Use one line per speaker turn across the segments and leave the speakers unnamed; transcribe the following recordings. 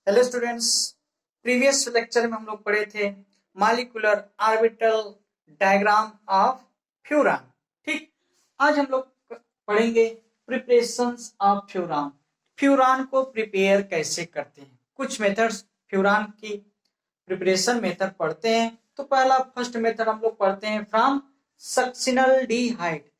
Hello students, previous lecture में हम लोग पढ़े थे molecular orbital diagram of furan. ठीक, आज हम लोग पढ़ेंगे प्रिपरेशंस ऑफ फ्यूरान। फ्यूरान को प्रिपेयर कैसे करते हैं, कुछ मेथड्स फ्यूरान की प्रिपरेशन मेथड पढ़ते हैं। तो पहला फर्स्ट मेथड हम लोग पढ़ते हैं फ्रॉम सक्सिनल्डिहाइड।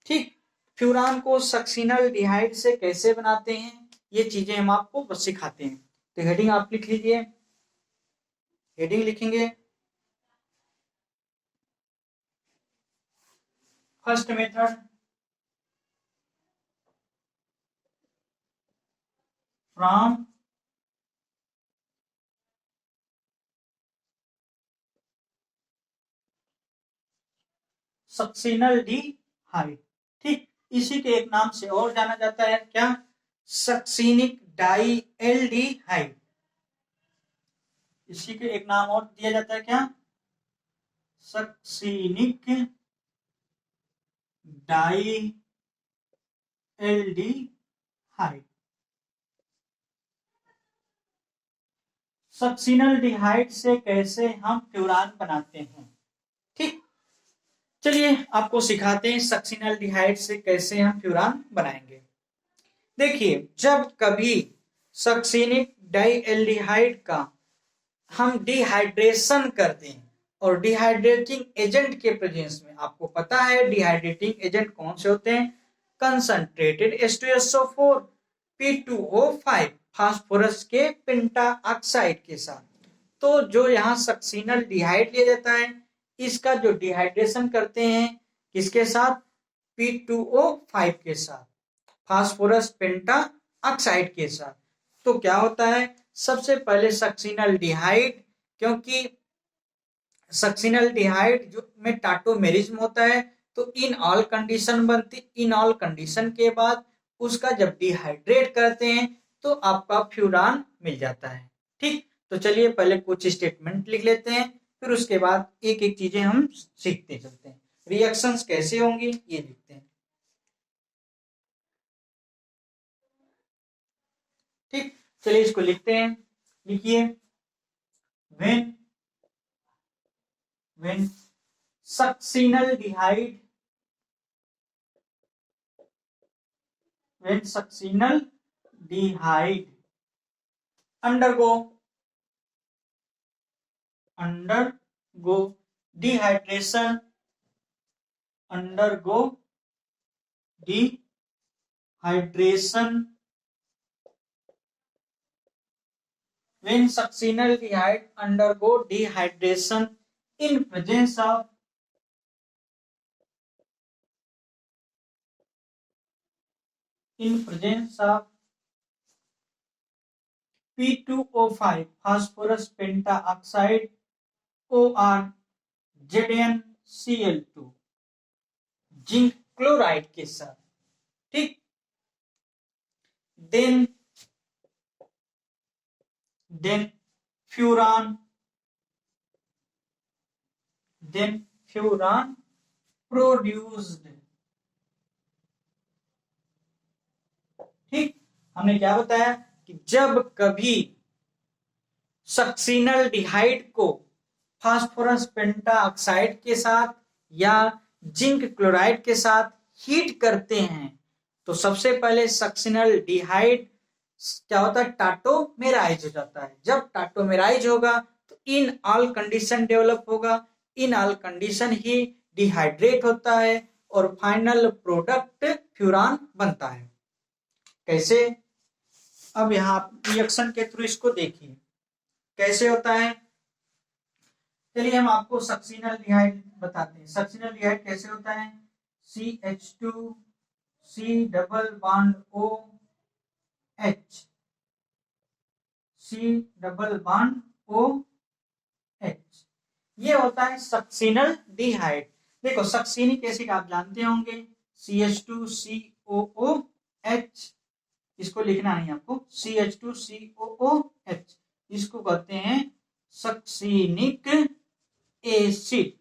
ठीक, फ्यूरान को सक्सिनल्डिहाइड से कैसे बनाते हैं ये चीजें हम आपको बस सिखाते हैं। तो हेडिंग आप लिख लीजिए, हेडिंग लिखेंगे फर्स्ट मेथड फ्रॉम सक्सिनल्डिहाइड। ठीक, इसी के एक नाम से और जाना जाता है, क्या? सक्सिनिक डाइएल्डिहाइड। इसी के एक नाम और दिया जाता है, क्या? सक्सिनिक डाइएल्डिहाइड। सक्सिनल्डिहाइड से कैसे हम फ्यूरान बनाते हैं। ठीक, चलिए आपको सिखाते हैं सक्सिनल्डिहाइड से कैसे हम फ्यूरान बनाएंगे। देखिए, जब कभी सक्सिनिक डाइएल्डिहाइड का हम डिहाइड्रेशन करते हैं और डिहाइड्रेटिंग एजेंट के प्रेजेंस में, आपको पता है डिहाइड्रेटिंग एजेंट कौन से होते हैं? कंसंट्रेटेड H2SO4 P2O5 फास्फोरस के पेंटा ऑक्साइड के साथ। तो जो यहाँ सक्सिनल डिहाइड लिया जाता है, इसका जो डिहाइड्रेशन करते हैं किसके साथ? P2O5 के साथ, फास्फोरस पेंटा ऑक्साइड के साथ। तो क्या होता है, सबसे पहले सक्सिनल डिहाइड, क्योंकि सक्सिनल डिहाइड जो में टाटोमेरिज्म होता है, तो इन ऑल कंडीशन बनती, इन ऑल कंडीशन के बाद उसका जब डिहाइड्रेट करते हैं तो आपका फ्यूरान मिल जाता है। ठीक, तो चलिए पहले कुछ स्टेटमेंट लिख लेते हैं, फिर उसके बाद एक एक चीजें हम सीखते चलते हैं। रिएक्शंस कैसे होंगी ये लिखते हैं। ठीक, चलिए इसको लिखते हैं। लिखिए, when सक्सिनल्डिहाइड undergo dehydration when succinaldehyde undergo dehydration in presence of P2O5 phosphorus pentaoxide or ZnCl2 zinc chloride के साथ। ठीक, then furan produced। ठीक, हमने क्या बताया कि जब कभी सक्सिनल्डिहाइड को फास्फोरस पेंटाऑक्साइड के साथ या जिंक क्लोराइड के साथ हीट करते हैं तो सबसे पहले सक्सिनल्डिहाइड क्या होता है? टाटोमेराइज हो जाता है। जब टाटोमेराइज होगा तो इन ऑल कंडीशन डेवलप होगा, in all condition he dehydrate होता है और फाइनल प्रोडक्ट फ्यूरान बनता है। कैसे? अब यहाँ रिएक्शन के थ्रू इसको देखिए कैसे होता है। चलिए हम आपको सक्सिनल्डिहाइड बताते हैं। सक्सिनल्डिहाइड कैसे होता है? CH2C double bond OH, C double bond OH, ये होता है सक्सिनल्डिहाइड। देखो, सक्सिनिक एसिड आप जानते होंगे, CH2COOH, इसको लिखना नहीं आपको, CH2COOH, इसको कहते हैं सक्सिनिक एसिड।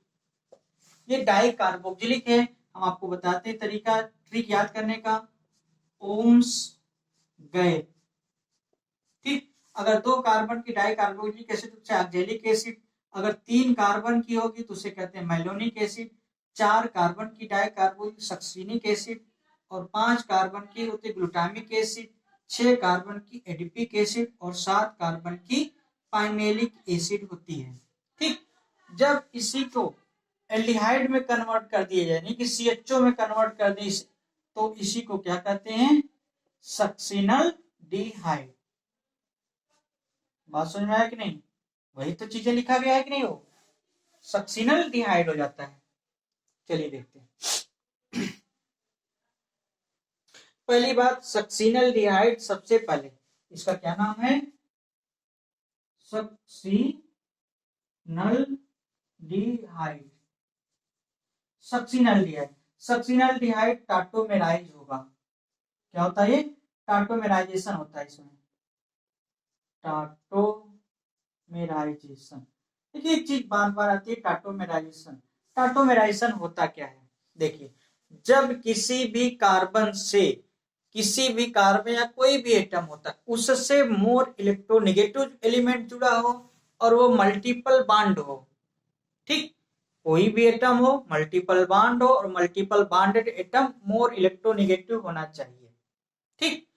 ये डाई कार्बोक्सिलिक है। हम आपको बताते हैं तरीका, ट्रिक याद करने का, ओम्स गए। ठीक, अगर 2 कार्बन की डाई कार्बोक्सिलिक एसिड तो उसे ऑक्जेलिक एसिड, अगर 3 कार्बन की होगी तो उसे कहते हैं मैलोनिक एसिड, 4 कार्बन की डाई कार्बोक्सिलिक सक्सिनिक एसिड और 5 कार्बन की होती है ग्लूटामिक एसिड, 6 कार्बन की एडिपिक एसिड और 7 कार्बन की पाइनेलिक एसिड होती है। ठीक, जब इसी को एल्डिहाइड में कन्वर्ट कर दिया जाए यानी कि CHO में कन्वर्ट कर दी तो इसी को क्या कहते हैं, सक्सिनल डिहाइड। बात समझ में आया कि नहीं, वही तो चीजें लिखा गया है कि नहीं, हो सक्सिनल डिहाइड हो जाता है। चलिए देखते हैं। पहली बात, सक्सिनल डिहाइड सबसे पहले इसका क्या नाम है, सक्सिनल डिहाइड। सक्सिनल डिहाइड, सक्सिनल डिहाइड टाटोमेराइज होगा। क्या होता है ये, टाटोमेराइजेशन होता है इसमें, टाटोमेराइजेशन। देखिए एक चीज बार बार आती है, टाटोमेराइजेशन। टाटोमेराइजेशन होता क्या है, देखिए जब किसी भी कार्बन से, किसी भी कार्बन या कोई भी एटम होता है उससे मोर इलेक्ट्रोनेगेटिव एलिमेंट जुड़ा हो और वो मल्टीपल बाड हो। ठीक, कोई भी एटम हो, मल्टीपल बाड हो और मल्टीपल बाडेड एटम मोर इलेक्ट्रोनेगेटिव होना चाहिए। ठीक,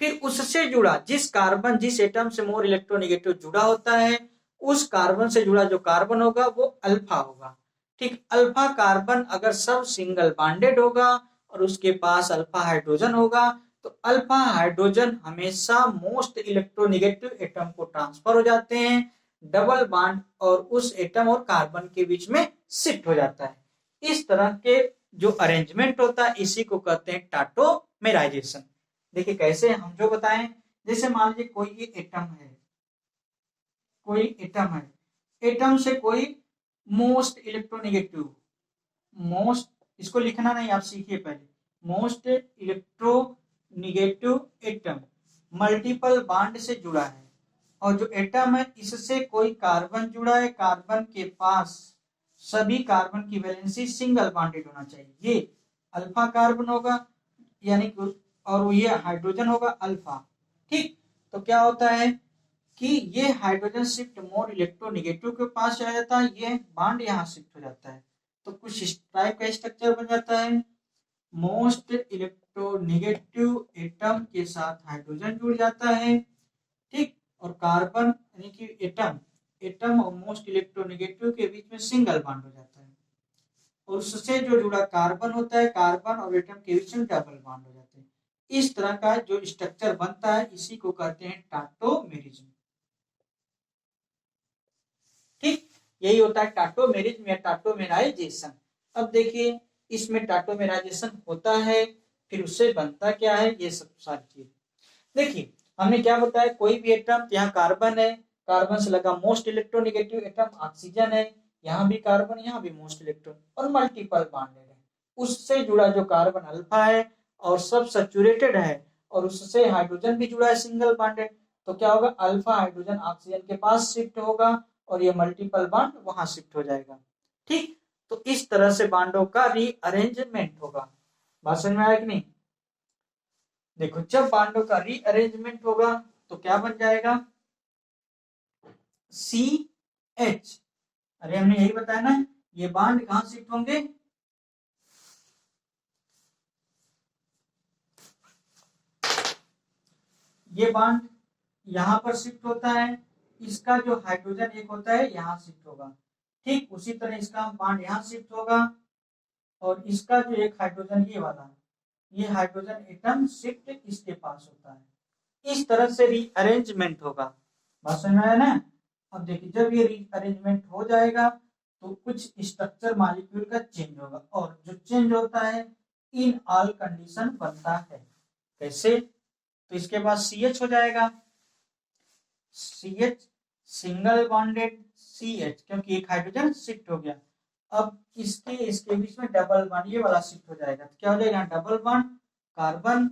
फिर उससे जुड़ा जिस कार्बन, जिस एटम से मोर इलेक्ट्रोनेगेटिव जुड़ा होता है उस कार्बन से जुड़ा जो कार्बन होगा वो अल्फा होगा। ठीक, अल्फा कार्बन अगर सब सिंगल बाडेड होगा और उसके पास अल्फा हाइड्रोजन होगा तो अल्फा हाइड्रोजन हमेशा मोस्ट इलेक्ट्रोनेगेटिव एटम को ट्रांसफर हो जाते हैं, डबल बाड और उस एटम और कार्बन के बीच में शिफ्ट हो जाता है। इस तरह के जो अरेंजमेंट होता है इसी को कहते हैं टाटोमेराइजेशन। देखिए कैसे हम जो बताएं, जैसे मान लीजिए कोई एटम है, कोई एटम है, एटम से कोई मोस्ट इलेक्ट्रोनेगेटिव, मोस्ट, इसको लिखना नहीं आप सीखिए पहले, मोस्ट इलेक्ट्रोनेगेटिव एटम मल्टीपल बाड से जुड़ा है और जो एटम है इससे कोई कार्बन जुड़ा है, कार्बन के पास सभी कार्बन की वैलेंसी सिंगल बॉन्डेड होना चाहिए, ये अल्फा कार्बन होगा यानी और ये हाइड्रोजन होगा अल्फा। ठीक, तो क्या होता है कि ये हाइड्रोजन शिफ्ट मोर इलेक्ट्रोनेगेटिव के पास चला जाता है, ये बॉन्ड यहाँ शिफ्ट हो जाता है तो कुछ इस टाइप का स्ट्रक्चर बन जाता है। मोस्ट इलेक्ट्रोनेगेटिव एटम के साथ हाइड्रोजन जुड़ जाता है। ठीक, और कार्बन यानी कि एटम, एटम और मोस्ट इलेक्ट्रोनेगेटिव के बीच में सिंगल बॉन्ड हो जाता है और उससे जो जुड़ा कार्बन होता है, कार्बन और एटम के बीच में डबल बॉन्ड हो जाते हैं। इस तरह का जो स्ट्रक्चर बनता है इसी को कहते हैं टाटोमेरिज्म। ठीक, यही होता है टाटोमेरिज्म या टाटोमेराइजेशन। अब देखिए इसमें टाटोमेराइजेशन होता है फिर उससे बनता क्या है, ये सब सारी चीज देखिए। हमने क्या बताया, कोई भी एटम, यहाँ कार्बन है, कार्बन से लगा मोस्ट इलेक्ट्रोनेगेटिव एटम ऑक्सीजन है, यहाँ भी कार्बन, यहाँ भी मोस्ट इलेक्ट्रॉन और मल्टीपल बॉन्डेड है, उससे जुड़ा जो कार्बन अल्फा है और सब सैचुरेटेड है और उससे हाइड्रोजन भी जुड़ा है सिंगल बॉन्डेड, तो क्या होगा, अल्फा हाइड्रोजन ऑक्सीजन के पास शिफ्ट होगा और ये मल्टीपल बॉन्ड वहां शिफ्ट हो जाएगा। ठीक, तो इस तरह से बॉन्डों का रीअरेंजमेंट होगा। बात समझ में आया कि नहीं, देखो जब बॉन्डों का रीअरेंजमेंट होगा तो क्या बन जाएगा, CH। अरे हमने यही बताया ना, ये बॉन्ड कहां शिफ्ट होंगे, ये बॉन्ड यहां पर शिफ्ट होता है, इसका जो हाइड्रोजन एक होता है यहां शिफ्ट होगा। ठीक, उसी तरह इसका बॉन्ड यहां शिफ्ट होगा और इसका जो एक हाइड्रोजन ये वाला, ये हाइड्रोजन एटम शिफ्ट इसके पास होता है। इस तरह से रीअरेंजमेंट होगा। बात समझ में आया ना। अब देखिए जब ये रीअरेंजमेंट हो जाएगा तो कुछ स्ट्रक्चर मॉलिक्यूल का चेंज होगा और जो चेंज होता है इन ऑल कंडीशन बनता है। कैसे, तो इसके बाद CH हो जाएगा, CH सिंगल बॉन्डेड CH क्योंकि एक हाइड्रोजन शिफ्ट हो गया। अब इसके बीच में डबल बॉन्ड ये वाला शिफ्ट हो जाएगा तो क्या हो जाएगा, डबल बॉन्ड कार्बन।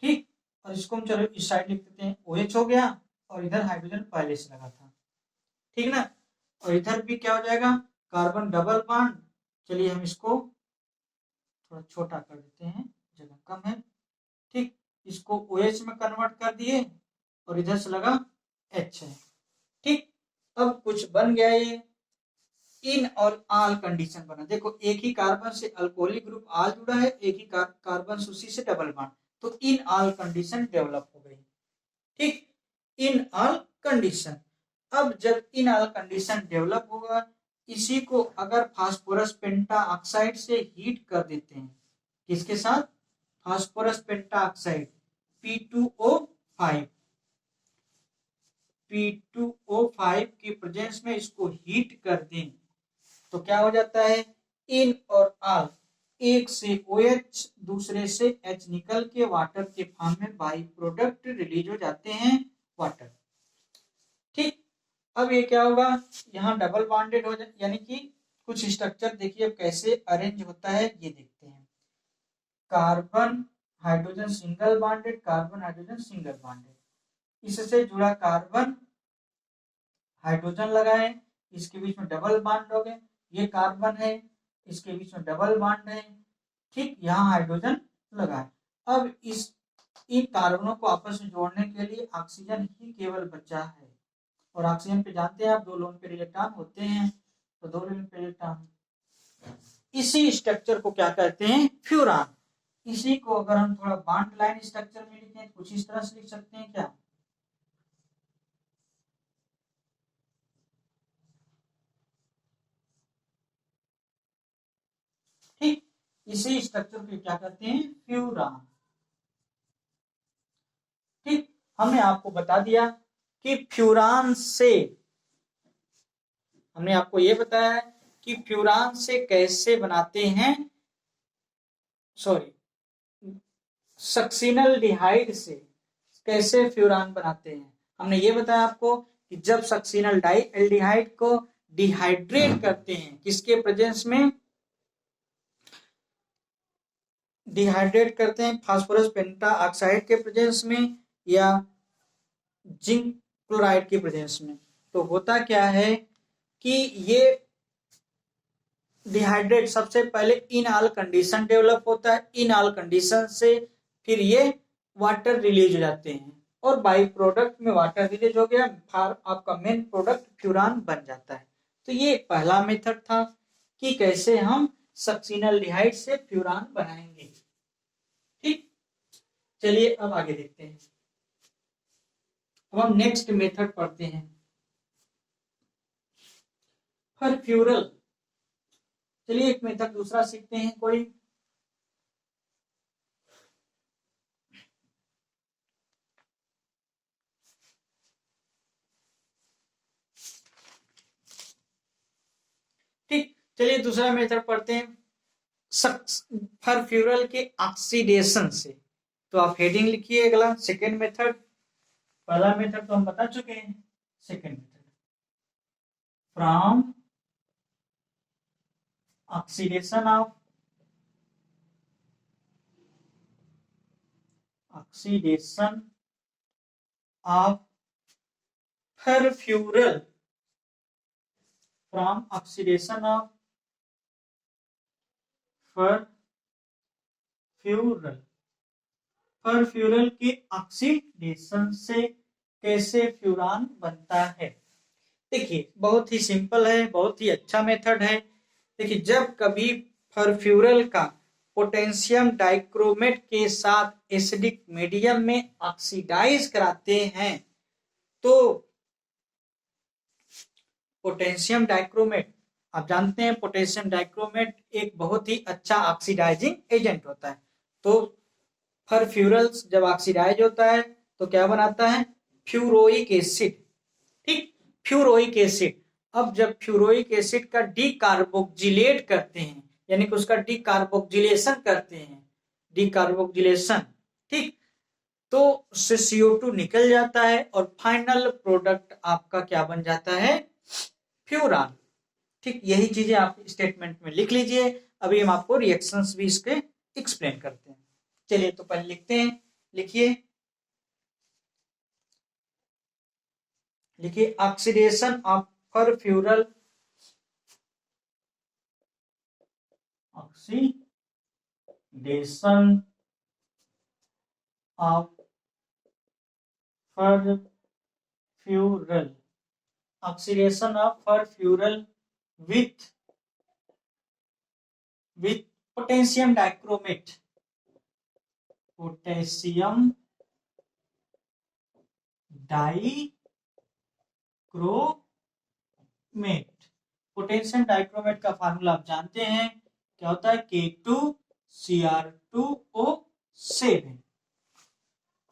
ठीक, और इसको हम चलो इस साइड लिख देते हैं, OH हो गया और इधर हाइड्रोजन पहले से लगा था। ठीक ना, और इधर भी क्या हो जाएगा, कार्बन डबल बॉन्ड। चलिए हम इसको थोड़ा छोटा कर देते हैं, जगह कम है। ठीक, इसको OH में कन्वर्ट कर दिए और इधर से लगा H है। ठीक, अब कुछ बन गया ये इन और आल कंडीशन बना। देखो एक ही कार्बन से अल्कोहलिक ग्रुप आल जुड़ा है, एक ही कार्बन उसी से डबल बॉन्ड, तो इन आल कंडीशन डेवलप हो गई। ठीक, इन आल कंडीशन। अब जब इन आल कंडीशन डेवलप होगा, इसी को अगर फास्फोरस पेंटा ऑक्साइड से हीट कर देते हैं, किसके साथ? फास्फोरस पेंटा ऑक्साइड P2O5, P2O5 की प्रेजेंस में इसको हीट कर दें तो क्या हो जाता है? इन और आल, एक से OH दूसरे से H निकल के वाटर के फॉर्म में बाई प्रोडक्ट रिलीज हो जाते हैं, वाटर। ठीक, अब ये क्या होगा? यहाँ डबल बॉन्डेड हो जाए, यानी कि कुछ स्ट्रक्चर देखिए अब कैसे अरेंज होता है ये देखते हैं। Carbon hydrogen single bonded, carbon hydrogen single bonded, इससे जुड़ा कार्बन हाइड्रोजन लगाए, इसके बीच में डबल बॉन्ड हो गए, ये कार्बन है, इसके बीच में डबल बॉन्ड है। ठीक, यहाँ हाइड्रोजन लगाए। अब इस इन कार्बनों को आपस में जोड़ने के लिए ऑक्सीजन ही केवल बचा है, और ऑक्सीजन पे जानते हैं आप दो लोन पेयर इलेक्ट्रॉन होते हैं, तो दो लोन पेयर इलेक्ट्रॉन। इसी स्ट्रक्चर को क्या कहते हैं? फ्यूरान। इसी को अगर हम थोड़ा बॉन्ड लाइन स्ट्रक्चर में लिखें तो कुछ इस तरह से लिख सकते हैं क्या? ठीक, इसी स्ट्रक्चर को क्या कहते हैं? फ्यूरान। ठीक, हमने आपको बता दिया कि फ्यूरान से, हमने आपको यह बताया कि फ्यूरान से कैसे बनाते हैं, सॉरी, सक्सिनल डिहाइड से कैसे फ्यूरान बनाते हैं। हमने ये बताया आपको कि जब सक्सिनल एल्डिहाइड को डिहाइड्रेट करते हैं, किसके प्रेजेंस में? डिहाइड्रेट करते हैं फास्फोरस पेंटा ऑक्साइड के प्रेजेंस में या जिंक क्लोराइड के प्रेजेंस में, तो होता क्या है कि ये डिहाइड्रेट सबसे पहले इनऑल कंडीशन डेवलप होता है, इनऑल कंडीशन से फिर ये वाटर रिलीज हो जाते हैं, और बाई प्रोडक्ट में वाटर रिलीज हो गया, आपका मेन प्रोडक्ट फ्यूरान बन जाता है। तो ये पहला मेथड था कि कैसे हम सक्सिनल डिहाइड से फ्यूरान बनाएंगे। ठीक, चलिए अब आगे देखते हैं। अब हम नेक्स्ट मेथड पढ़ते हैं, परफ्यूरल। चलिए एक मेथड दूसरा सीखते हैं कोई। ठीक, चलिए दूसरा मेथड पढ़ते हैं, परफ्यूरल के ऑक्सीडेशन से। तो आप हेडिंग लिखिए अगला, सेकेंड मेथड। पहला मेथड तो हम बता चुके हैं, second method from oxidation of furfural, from oxidation of furfural, furfural की ऑक्सीडेशन से कैसे फ्यूरान बनता है। देखिए बहुत ही सिंपल है, बहुत ही अच्छा मेथड है। देखिए जब कभी परफ्यूरल का पोटेशियम डाइक्रोमेट के साथ एसिडिक मीडियम में ऑक्सीडाइज कराते हैं, तो पोटेशियम डाइक्रोमेट, आप जानते हैं पोटेशियम डाइक्रोमेट एक बहुत ही अच्छा ऑक्सीडाइजिंग एजेंट होता है। तो परफ्यूरल्स जब ऑक्सीडाइज होता है तो क्या बनाता है? Furoic acid. ठीक, फ्यूरोइक एसिड। अब जब फ्यूरोइक एसिड का डीकार्बोक्जिलेट करते हैं, यानी कि उसका डीकार्बोक्जिलेशन करते हैं, डीकार्बोक्जिलेशन, ठीक, तो उससे CO2 निकल जाता है और फाइनल प्रोडक्ट आपका क्या बन जाता है? फ्यूरान। ठीक, यही चीजें आप स्टेटमेंट में लिख लीजिए। अभी हम आपको रिएक्शंस भी इसके एक्सप्लेन करते हैं। चलिए तो पहले लिखते हैं, लिखिए, लिखिए oxidation of furfural, oxidation of furfural, oxidation of furfural with potassium dichromate, potassium dichromate. Potassium dichromate का फार्मूला आप जानते हैं, क्या होता है, K2Cr2O7।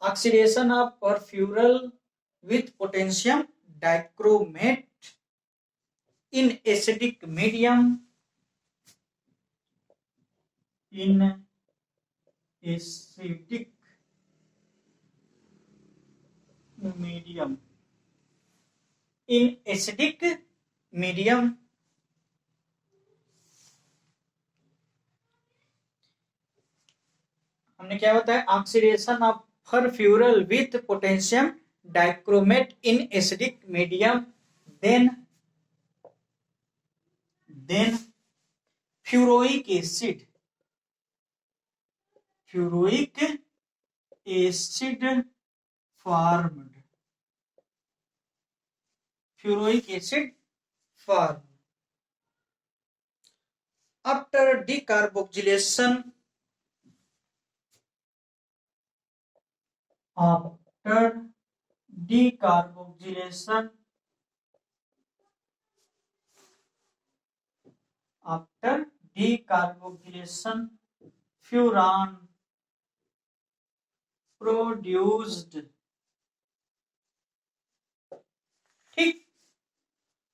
Oxidation of furfural with potassium dichromate in acidic medium, in acidic medium, in acidic medium हमने क्या बताया, oxidation of furfural with potassium dichromate in acidic medium, then furoic acid, furoic acid formed, furoic acid formed after decarboxylation, after decarboxylation, after decarboxylation furan produced, ठीक।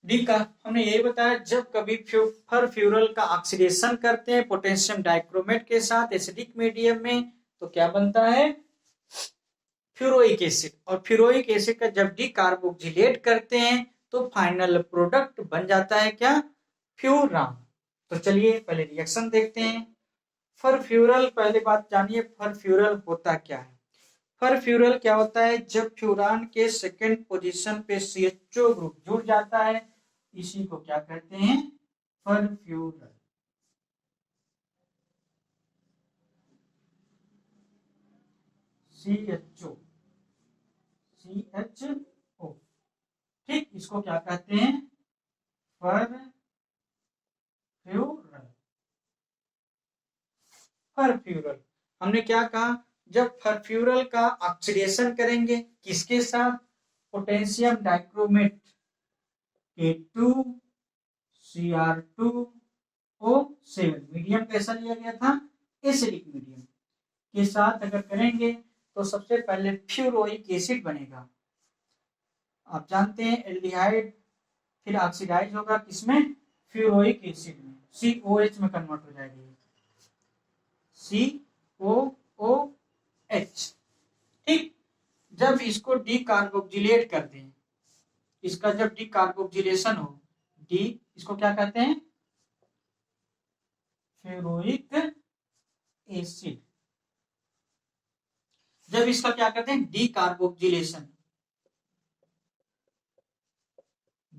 D का हमने यही बताया, जब कभी फरफ्यूरल का ऑक्सीडेशन करते हैं पोटेशियम डाइक्रोमेट के साथ एसिडिक मीडियम में, तो क्या बनता है, फ्यूरोइक एसिड। और फ्यूरोइक एसिड का जब डीकार्बोक्सिलेट करते हैं तो फाइनल प्रोडक्ट बन जाता है क्या, फ्यूरान। तो चलिए पहले रिएक्शन देखते हैं। फरफ्यूरल, पहले बात जानिए फरफ्यूरल होता क्या है। फरफ्यूरल क्या होता है, जब फ्यूरान के सेकेंड पोजीशन पे CHO ग्रुप जुड़ जाता है, इसी को क्या कहते हैं, फरफ्यूरल। CHO, ठीक, इसको क्या कहते हैं, फरफ्यूरल, फरफ्यूरल। हमने क्या कहा, जब फरफ्यूरल का ऑक्सीडेशन करेंगे किसके साथ, पोटेशियम डाइक्रोमेट K2Cr2O7, मीडियम कैसा लिया गया था, एसिडिक मीडियम के साथ अगर करेंगे तो सबसे पहले फ्यूरोइक एसिड बनेगा। आप जानते हैं एल्डिहाइड फिर ऑक्सीडाइज होगा किसमें, फ्यूरोइक एसिड में, COH में कन्वर्ट हो जाएगी, COOH, ठीक। जब इसको डीकार्बोक्सिलेट करते हैं, इसका जब डीकार्बोक्सिलेशन हो, डी इसको क्या कहते हैं, फ्यूरोइक एसिड। जब इसका क्या कहते हैं, डीकार्बोक्सिलेशन,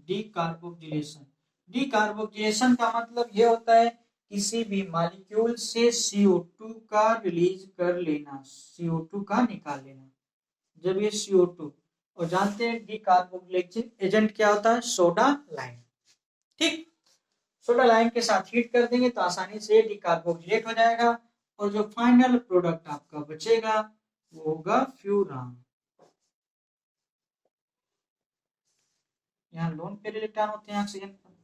डीकार्बोक्सिलेशन। डीकार्बोक्सिलेशन का मतलब यह होता है किसी भी मॉलिक्यूल से CO2 का रिलीज कर लेना, CO2 का निकाल लेना। जब ये CO2, और जानते हैं डीकार्बोक्सिलेटिंग एजेंट क्या होता है, सोडा लाइम, ठीक। सोडा लाइम के साथ हीट कर देंगे तो आसानी से डीकार्बोक्सिलेट हो जाएगा, और जो फाइनल प्रोडक्ट आपका बचेगा वो होगा फ्यूरान। यहाँ लोन पेयर इलेक्ट्रॉन होते हैं ऑक्सीजन पर,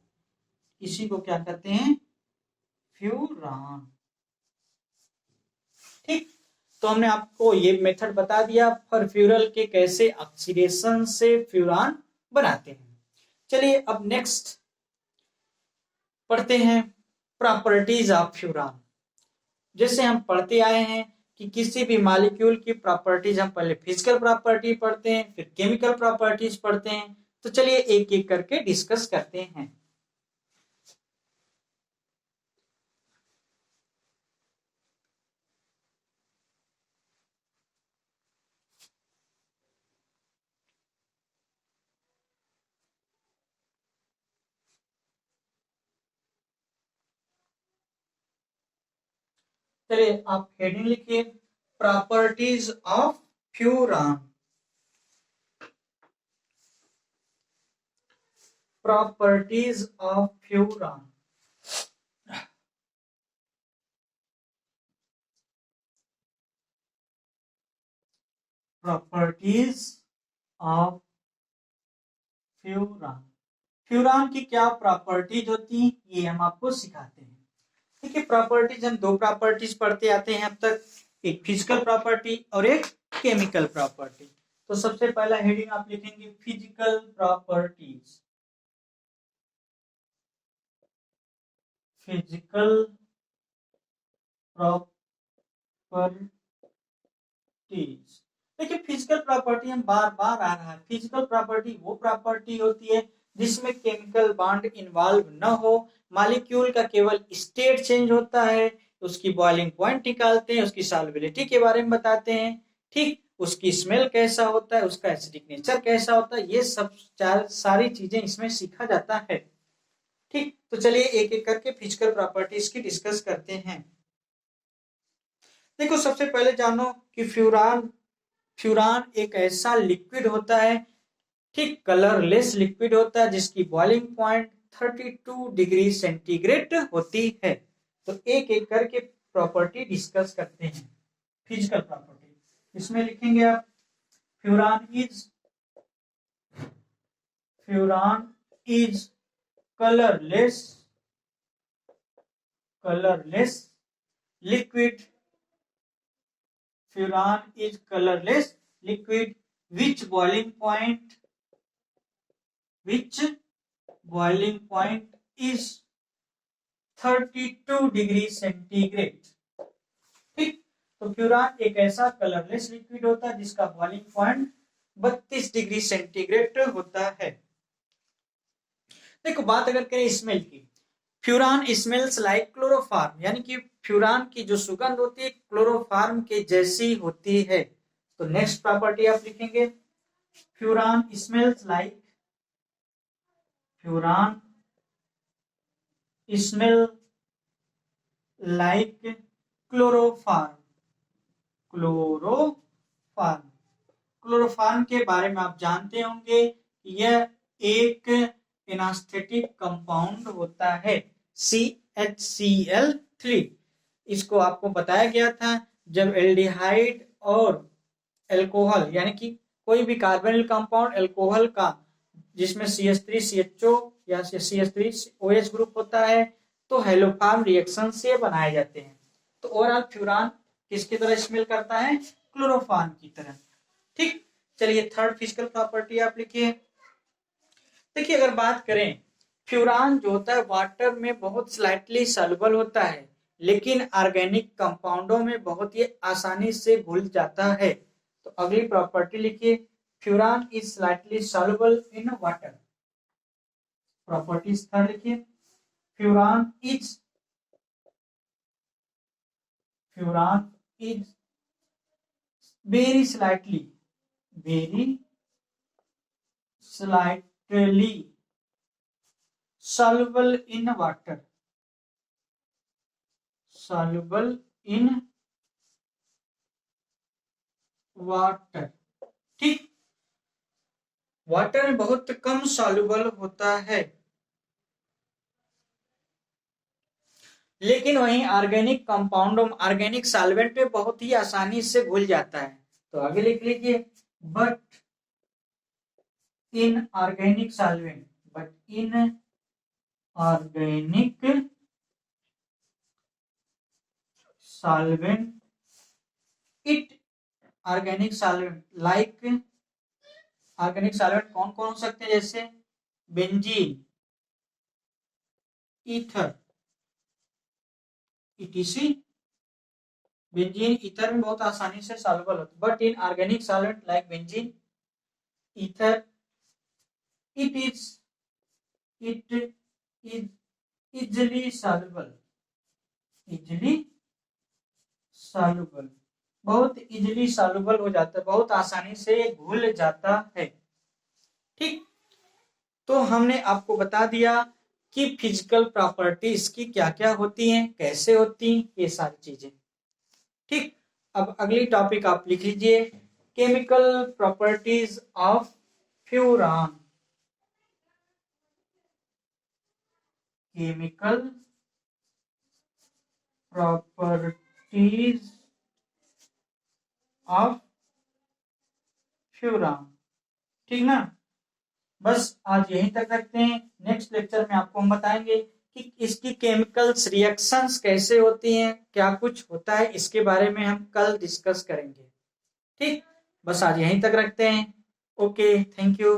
इसी को क्या कहते हैं, फ्यूरान, ठीक। तो हमने आपको ये मेथड बता दिया फरफ्यूरल के कैसे ऑक्सीडेशन से फ्यूरान बनाते हैं। चलिए अब नेक्स्ट पढ़ते हैं प्रॉपर्टीज ऑफ फ्यूरान। जैसे हम पढ़ते आए हैं कि किसी भी मॉलिक्यूल की प्रॉपर्टीज हम पहले फिजिकल प्रॉपर्टी पढ़ते हैं, फिर केमिकल प्रॉपर्टीज पढ़ते हैं। तो चलिए एक एक करके डिस्कस करते हैं। चलिए आप हेडिंग लिखिए, properties of furan. Properties of furan. Properties of furan. Furan की क्या प्रॉपर्टीज होती हैं ये हम आपको सिखाते हैं। देखिए प्रॉपर्टीज हम दो प्रॉपर्टीज पढ़ते आते हैं अब तक, एक फिजिकल प्रॉपर्टी और एक केमिकल प्रॉपर्टी। तो सबसे पहला हेडिंग आप लिखेंगे फिजिकल प्रॉपर्टीज। Physical properties. देखिए फिजिकल प्रॉपर्टी हम बार बार आ रहा है, फिजिकल प्रॉपर्टी वो प्रॉपर्टी होती है जिसमें केमिकल बॉन्ड इन्वॉल्व न हो, मॉलिक्यूल का केवल स्टेट चेंज होता है, उसकी बॉइलिंग पॉइंट निकालते हैं, उसकी सॉल्युबिलिटी के बारे में बताते हैं, ठीक, उसकी स्मेल कैसा होता है, उसका एसिडिक नेचर कैसा होता है, ये सब सारी चीजें इसमें सीखा जाता है। ठीक, तो चलिए एक एक करके फिजिकल प्रॉपर्टीज की डिस्कस करते हैं। देखो सबसे पहले जानो कि फ्यूरान एक ऐसा लिक्विड होता है, ठीक, कलरलेस लिक्विड होता है जिसकी बॉइलिंग पॉइंट 32 डिग्री सेंटीग्रेड होती है। तो एक एक करके प्रॉपर्टी डिस्कस करते हैं। फिजिकल प्रॉपर्टी इसमें लिखेंगे आप furan is colourless liquid. Furan is colourless liquid which boiling point is 32 degree centigrade. ठीक, तो फ्यूरान एक ऐसा कलरलेस लिक्विड होता है जिसका बॉइलिंग पॉइंट 32 डिग्री सेंटीग्रेड होता है। देखो बात अगर करें स्मेल की, फ्यूरान स्मेल्स लाइक क्लोरोफार्म, यानी कि फ्यूरान की जो सुगंध होती है क्लोरोफार्म के जैसी होती है। तो नेक्स्ट प्रॉपर्टी आप लिखेंगे furan smells like chloroform. Chloroform के बारे में आप जानते होंगे, यह एक एनास्थेटिक कंपाउंड होता है CHCl3। इसको आपको बताया गया था जब एल्डिहाइड और एल्कोहल यानी कि कोई भी कार्बोनिल कंपाउंड एल्कोहल का जिसमें CH3CHO या CH3OH ग्रुप होता है तो हेलोफार्म रिएक्शन से बनाए जाते हैं। तो ओवरऑल फ्यूरान किसकी तरह स्मेल करता है, क्लोरोफार्म की तरह। ठीक, चलिए थर्ड फिजिकल प्रॉपर्टी आप लिखिए। देखिए अगर बात करें फ्यूरान जो होता है वाटर में बहुत स्लाइटली सॉल्युबल होता है लेकिन ऑर्गेनिक कंपाउंडों में बहुत ही आसानी से घुल जाता है। तो अगली प्रॉपर्टी लिखिए furan is slightly soluble in water. Properties third लिखिए furan is very slightly soluble in water, ठीक, वाटर में बहुत कम सॉल्युबल होता है लेकिन वहीं ऑर्गेनिक कंपाउंडों ऑर्गेनिक सॉल्वेंट में बहुत ही आसानी से घुल जाता है। तो आगे लिख लीजिए but in organic solvent it organic solvent like organic solvent कौन कौन हो सकते हैं, जैसे benzene, ether, ETC। Benzene ether में बहुत आसानी से सॉल्युबल होता है but in organic solvent like benzene ether it is easily soluble, बहुत इजिली सॉल्युबल हो जाता है, बहुत आसानी से घुल जाता है। ठीक, तो हमने आपको बता दिया कि फिजिकल प्रॉपर्टीज की क्या क्या होती हैं, कैसे होती हैं, ये सारी चीजें। ठीक, अब अगली टॉपिक आप लिख लीजिए chemical properties of furan. Chemical properties of furan. ठीक ना, बस आज यहीं तक रखते हैं। नेक्स्ट लेक्चर में आपको हम बताएंगे कि इसकी केमिकल्स रिएक्शंस कैसे होती हैं, क्या कुछ होता है, इसके बारे में हम कल डिस्कस करेंगे। ठीक, बस आज यहीं तक रखते हैं। Okay, thank you.